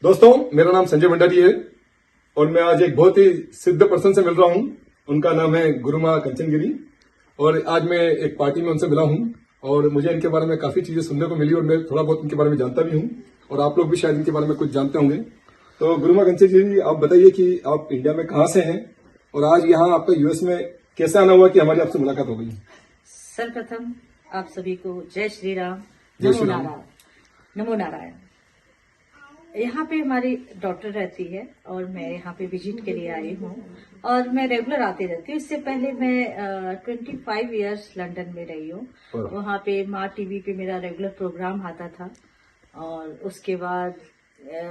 दोस्तों, मेरा नाम संजय भंडारी है और मैं आज एक बहुत ही सिद्ध पर्सन से मिल रहा हूं। उनका नाम है गुरुमा कंचनगिरी और आज मैं एक पार्टी में उनसे मिला हूं और मुझे इनके बारे में काफी चीजें सुनने को मिली और मैं थोड़ा बहुत इनके बारे में जानता भी हूं और आप लोग भी शायद इनके बारे में कुछ जानते होंगे। तो गुरुमा कंचनगिरी, आप बताइए कि आप इंडिया में कहाँ से हैं और आज यहाँ आपका यूएस में कैसे आना हुआ कि हमारी आपसे मुलाकात हो गई। सर्वप्रथम आप सभी को जय श्री राम, जय श्री राम। नमो नारायण। यहाँ पे हमारी डॉटर रहती है और मैं यहाँ पे विजिट के लिए आई हूँ और मैं रेगुलर आती रहती हूँ। इससे पहले मैं 25 इयर्स लंदन में रही हूँ। वहाँ पे माँ टीवी पे मेरा रेगुलर प्रोग्राम आता था और उसके बाद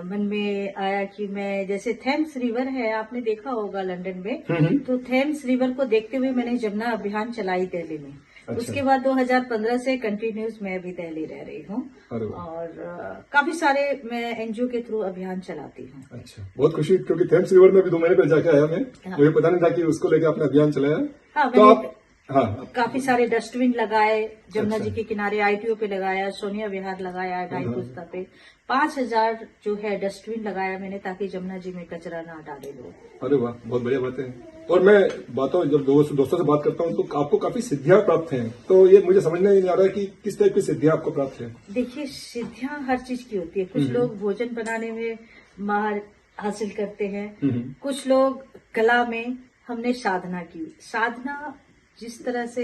मन में आया कि मैं, जैसे थेम्स रिवर है, आपने देखा होगा लंदन में, तो थेम्स रिवर को देखते हुए मैंने जमुना अभियान चलाई दिल्ली में। अच्छा। उसके बाद 2015 से कंटिन्यूस मैं अभी दिल्ली रह रही हूँ और काफी सारे मैं एनजीओ के थ्रू अभियान चलाती हूँ। अच्छा, बहुत खुशी, क्योंकि थेम्स रिवर में भी 2 महीने पहले जाके आया मैं। हाँ। मुझे पता नहीं था कि उसको लेकर आपने अभियान चलाया। हाँ, तो आप काफी सारे डस्टबिन लगाए जमुना जी के किनारे, आईटीओ पे लगाया, सोनिया विहार लगाया, ढाई पुस्ता पे 5000 जो है डस्टबिन लगाया मैंने, ताकि जमुना जी में कचरा ना डाले लोग। अरे वाह, बहुत बढ़िया बात है। और मैं जब दोस्तों से बात करता हूँ तो आपको काफी सिद्धियां प्राप्त हैं, तो ये मुझे समझ नहीं आ रहा है कि किस टाइप की सिद्धियां आपको प्राप्त है। देखिए, सिद्धियां हर चीज की होती है। कुछ लोग भोजन बनाने में माहर हासिल करते हैं, कुछ लोग कला में। हमने साधना की। साधना जिस तरह से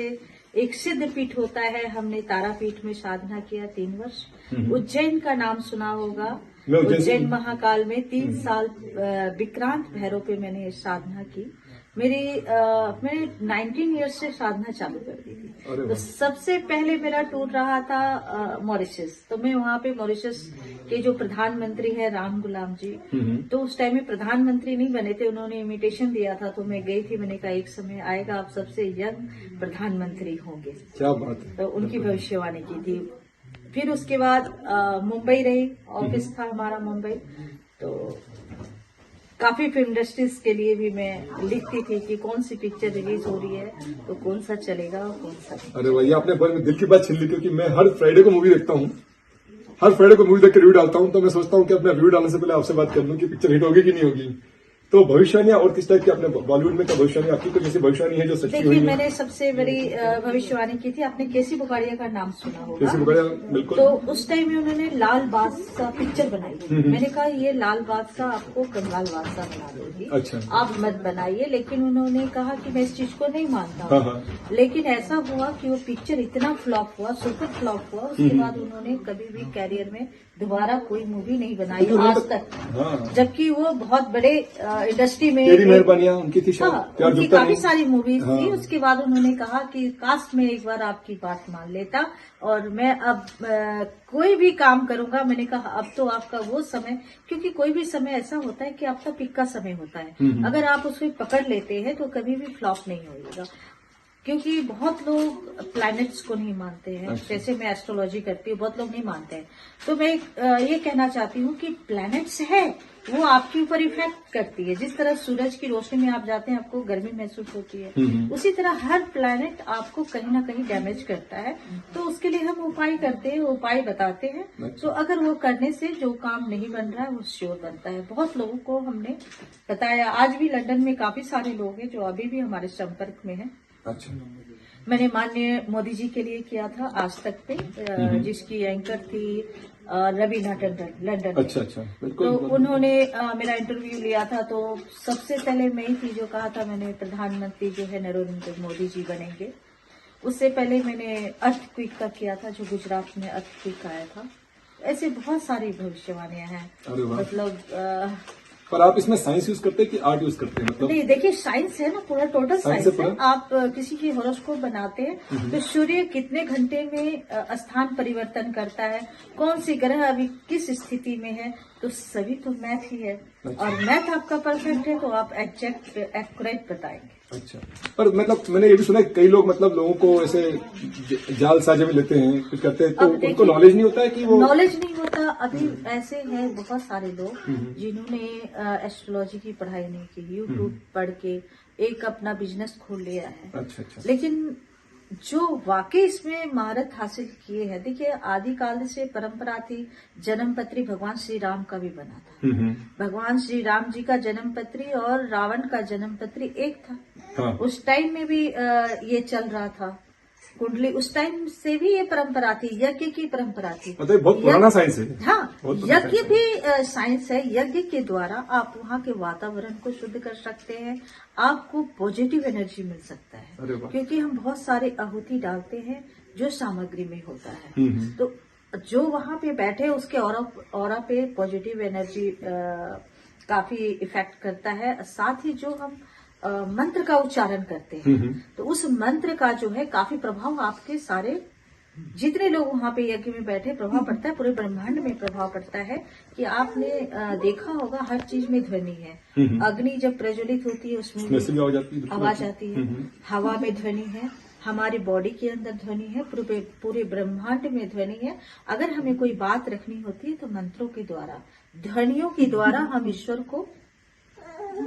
एक सिद्ध पीठ होता है, हमने तारापीठ में साधना किया 3 वर्ष। उज्जैन का नाम सुना होगा। उज्जैन महाकाल में 3 साल विक्रांत भैरव पे मैंने साधना की। मैंने 19 इयर्स से साधना चालू कर दी थी। तो सबसे पहले मेरा टूर रहा था मॉरिशस। तो मैं वहाँ पे मॉरिशस के जो प्रधानमंत्री है राम गुलाम जी, तो उस टाइम में प्रधानमंत्री नहीं बने थे, उन्होंने इन्विटेशन दिया था, तो मैं गई थी। मैंने कहा एक समय आएगा आप सबसे यंग प्रधानमंत्री होंगे। क्या बात है। तो उनकी भविष्यवाणी की थी। फिर उसके बाद मुंबई रही, ऑफिस था हमारा मुंबई। तो काफी फिल्म इंडस्ट्रीज के लिए भी मैं लिखती थी कि कौन सी पिक्चर रिलीज हो रही है तो कौन सा चलेगा और कौन सा। अरे भैया, आपने दिल की बात छीन ली, क्योंकि मैं हर फ्राइडे को मूवी देखता हूँ। हर फ्राइडे को मूवी देख के रिव्यू डालता हूँ, तो मैं सोचता हूँ कि अपना रिव्यू डालने से पहले आपसे बात कर लूँ कि पिक्चर हिट होगी कि नहीं होगी। तो भविष्यवाणियां और किस टाइप की आपने बॉलीवुड में क्या भविष्यवाणी, आपकी कोई जैसी भविष्यवाणी है जो सच्ची हुई है? देखिए, मैंने सबसे बड़ी भविष्यवाणी की थी। आपने केसी बुगाड़िया का नाम सुना होगा। केसी बुगाड़िया, बिल्कुल। तो उस टाइम में उन्होंने लाल बादशाह पिक्चर बनाई। मैंने कहा ये लाल बादशाह आपको कंगाल बादशाह बना देगी। अच्छा। आप मत बनाइए। लेकिन उन्होंने कहा कि मैं इस चीज को नहीं मानता हूँ। लेकिन ऐसा हुआ कि वो पिक्चर इतना फ्लॉप हुआ, सुपर फ्लॉप हुआ। उसके बाद उन्होंने कभी भी कैरियर में दोबारा कोई मूवी नहीं बनाई आज तक। जबकि वो बहुत बड़े इंडस्ट्री में उनकी थी। हाँ, उनकी काफी सारी मूवीज थी। उसके बाद उन्होंने कहा कि काश मैं एक बार आपकी बात मान लेता और मैं अब कोई भी काम करूंगा। मैंने कहा अब तो आपका वो समय, क्योंकि कोई भी समय ऐसा होता है कि आपका पिक का समय होता है। अगर आप उसको पकड़ लेते हैं तो कभी भी फ्लॉप नहीं होगा। क्योंकि बहुत लोग प्लैनेट्स को नहीं मानते हैं। अच्छा। जैसे मैं एस्ट्रोलॉजी करती हूँ, बहुत लोग नहीं मानते हैं। तो मैं ये कहना चाहती हूँ कि प्लैनेट्स है, वो आपके ऊपर इफेक्ट करती है। जिस तरह सूरज की रोशनी में आप जाते हैं, आपको गर्मी महसूस होती है, उसी तरह हर प्लैनेट आपको कहीं ना कहीं डैमेज करता है। तो उसके लिए हम उपाय करते हैं, उपाय बताते हैं। अच्छा। तो अगर वो करने से जो काम नहीं बन रहा है वो श्योर बनता है। बहुत लोगों को हमने बताया। आज भी लंदन में काफी सारे लोग हैं जो अभी भी हमारे संपर्क में हैं। अच्छा। मैंने माननीय मोदी जी के लिए किया था आज तक पे, जिसकी एंकर थी रवीना टंडन, लंदन। अच्छा अच्छा, बिल्कुल। तो उन्होंने मेरा इंटरव्यू लिया था। तो सबसे पहले मैं ही थी जो कहा था मैंने प्रधानमंत्री जो है नरेंद्र मोदी जी बनेंगे। उससे पहले मैंने अर्थक्वेक का किया था, जो गुजरात में अर्थक्वेक आया था। ऐसे बहुत सारी भविष्यवाणियां हैं। मतलब पर आप इसमें साइंस यूज करते हैं कि आर्ट यूज करते हैं? मतलब नहीं, देखिए साइंस है ना, पूरा टोटल साइंस है। आप किसी की हॉरोस्कोप बनाते हैं तो सूर्य कितने घंटे में स्थान परिवर्तन करता है, कौन सी ग्रह अभी किस स्थिति में है, तो सभी तो मैथ ही है। अच्छा। और मैथ आपका परफेक्ट है तो आप एग्जैक्ट एक्यूरेट बताएंगे। अच्छा। पर मतलब मैंने ये भी सुना है कई लोग मतलब लोगों को ऐसे जाल साझे में लेते हैं, कुछ करते हैं, तो उनको नॉलेज नहीं होता है कि वो नॉलेज नहीं होता। अभी ऐसे हैं बहुत सारे लोग जिन्होंने एस्ट्रोलॉजी की पढ़ाई नहीं की, यूट्यूब पढ़ के एक अपना बिजनेस खोल लिया है। अच्छा अच्छा। लेकिन जो वाकई इसमें महारत हासिल किए है, देखिए आदिकाल से परंपरा थी, जन्म पत्री भगवान श्री राम का भी बना था। भगवान श्री राम जी का जन्म पत्री और रावण का जन्म पत्री एक था। हाँ। उस टाइम में भी ये चल रहा था कुंडली, उस टाइम से भी ये परंपरा थी, यज्ञ की परंपरा थी। मतलब बहुत पुराना साइंस है। हाँ, यज्ञ भी साइंस है। यज्ञ के द्वारा आप वहाँ के वातावरण को शुद्ध कर सकते हैं, आपको पॉजिटिव एनर्जी मिल सकता है, क्योंकि हम बहुत सारे आहुति डालते हैं जो सामग्री में होता है। तो जो वहाँ पे बैठे उसके ऑरा पे पॉजिटिव एनर्जी काफी इफेक्ट करता है। साथ ही जो हम मंत्र का उच्चारण करते हैं तो उस मंत्र का जो है काफी प्रभाव आपके सारे जितने लोग वहाँ पे यज्ञ में बैठे प्रभाव पड़ता है, पूरे ब्रह्मांड में प्रभाव पड़ता है। कि आपने देखा होगा हर चीज में ध्वनि है। अग्नि जब प्रज्वलित होती है उसमें भी आवाज आती है, हवा में ध्वनि है, हमारी बॉडी के अंदर ध्वनि है, पूरे ब्रह्मांड में ध्वनि है। अगर हमें कोई बात रखनी होती है तो मंत्रों के द्वारा, ध्वनियों के द्वारा हम ईश्वर को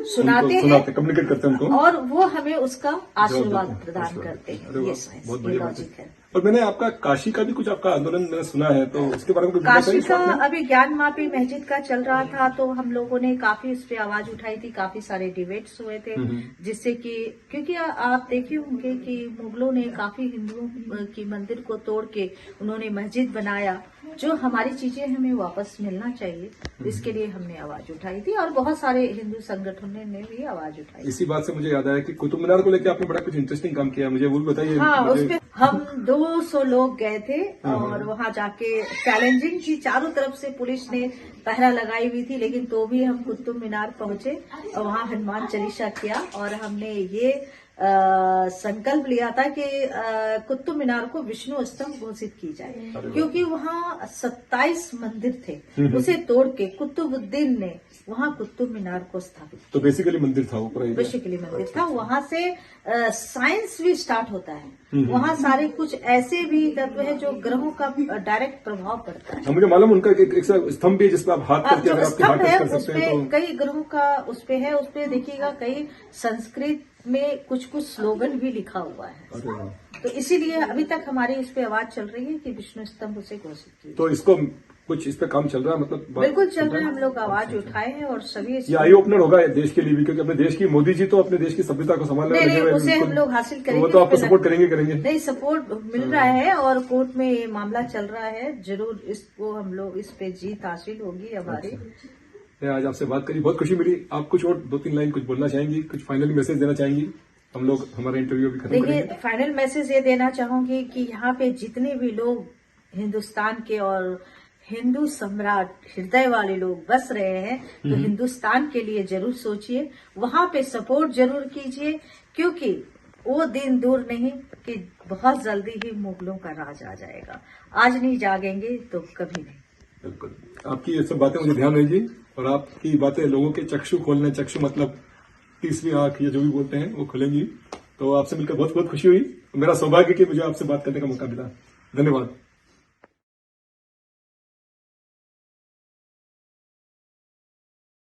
सुनाते हैं, कम्युनिकेट करते हैं उनको, और वो हमें उसका आशीर्वाद प्रदान करते हैं। ये साइंस, ये लॉजिक है। और मैंने आपका काशी का भी कुछ आपका आंदोलन मैंने सुना है, तो उसके बारे में कुछ काशी का अभी ज्ञान मापी मस्जिद का चल रहा था, तो हम लोगों ने काफी उस पर आवाज उठाई थी, काफी सारे डिबेट्स हुए थे, जिससे कि क्योंकि आप देखे होंगे कि मुगलों ने काफी हिंदुओं की मंदिर को तोड़ के उन्होंने मस्जिद बनाया। जो हमारी चीजें हमें वापस मिलना चाहिए, इसके लिए हमने आवाज उठाई थी, और बहुत सारे हिंदू संगठनों ने भी आवाज उठाई। इसी बात से मुझे याद आया कि कुतुब मीनार को लेकर आपने बड़ा कुछ इंटरेस्टिंग काम किया, मुझे वो भी बताइए। हाँ, उसमें हम 200 लोग गए थे और वहाँ जाके चैलेंजिंग थी, चारों तरफ से पुलिस ने पहरा लगाई हुई थी, लेकिन तो भी हम कुतुब मीनार पहुंचे और वहाँ हनुमान चालीसा किया, और हमने ये संकल्प लिया था कि कुतुब मीनार को विष्णु स्तंभ घोषित की जाए, क्योंकि वहाँ 27 मंदिर थे, उसे तोड़ के कुतुबुद्दीन ने वहाँ कुतुब मीनार को स्थापित। तो बेसिकली मंदिर था, ऊपर बेसिकली मंदिर था। वहाँ से साइंस भी स्टार्ट होता है। वहाँ सारे कुछ ऐसे भी तत्व है जो ग्रहों का डायरेक्ट प्रभाव पड़ता है। मुझे मालूम उनका एक स्तंभ भी है जिसपे आप हाथ करके अगर आपके हाथ टच कर सकते हैं, तो कई ग्रहों का उसपे है। उसपे देखिएगा कई संस्कृत में कुछ स्लोगन भी लिखा हुआ है। तो इसीलिए अभी तक हमारी इस पे आवाज चल रही है कि विष्णु स्तंभ उसे घोषित की। तो इसको कुछ इस पे काम चल रहा है, मतलब बिल्कुल चल रहा है। हम लोग आवाज उठाए हैं और सभी ये आई ओपनर होगा देश के लिए भी, क्योंकि अपने देश की मोदी जी तो अपने देश की सभ्यता को संभालने में लगे हुए हैं। उसे हम लोग हासिल करेंगे, वो तो आपको सपोर्ट करेंगे। नहीं, सपोर्ट मिल रहा है और कोर्ट में ये मामला चल रहा है। जरूर इसको हम लोग इस पे जीत हासिल होगी हमारी। आज आपसे बात करी, बहुत खुशी मिली। आप कुछ और 2-3 लाइन कुछ बोलना चाहेंगी, कुछ फाइनल मैसेज देना चाहेंगी? हम लोग हमारा इंटरव्यू भी खत्म करेंगे। देखिए, फाइनल मैसेज ये देना चाहूंगी कि यहाँ पे जितने भी लोग हिंदुस्तान के और हिंदू सम्राट हृदय वाले लोग बस रहे हैं, तो हिंदुस्तान के लिए जरूर सोचिए, वहां पे सपोर्ट जरूर कीजिए, क्योंकि वो दिन दूर नहीं कि बहुत जल्दी ही मुगलों का राज आ जाएगा। आज नहीं जागेंगे तो कभी नहीं। बिल्कुल, आपकी ये सब बातें मुझे ध्यान रहेगी, और आपकी बातें लोगों के चक्षु खोलने, चक्षु मतलब तीसरी आंख या जो भी बोलते हैं वो खुलेंगी। तो आपसे मिलकर बहुत बहुत खुशी हुई। मेरा सौभाग्य कि मुझे आपसे बात करने का मौका मिला। धन्यवाद।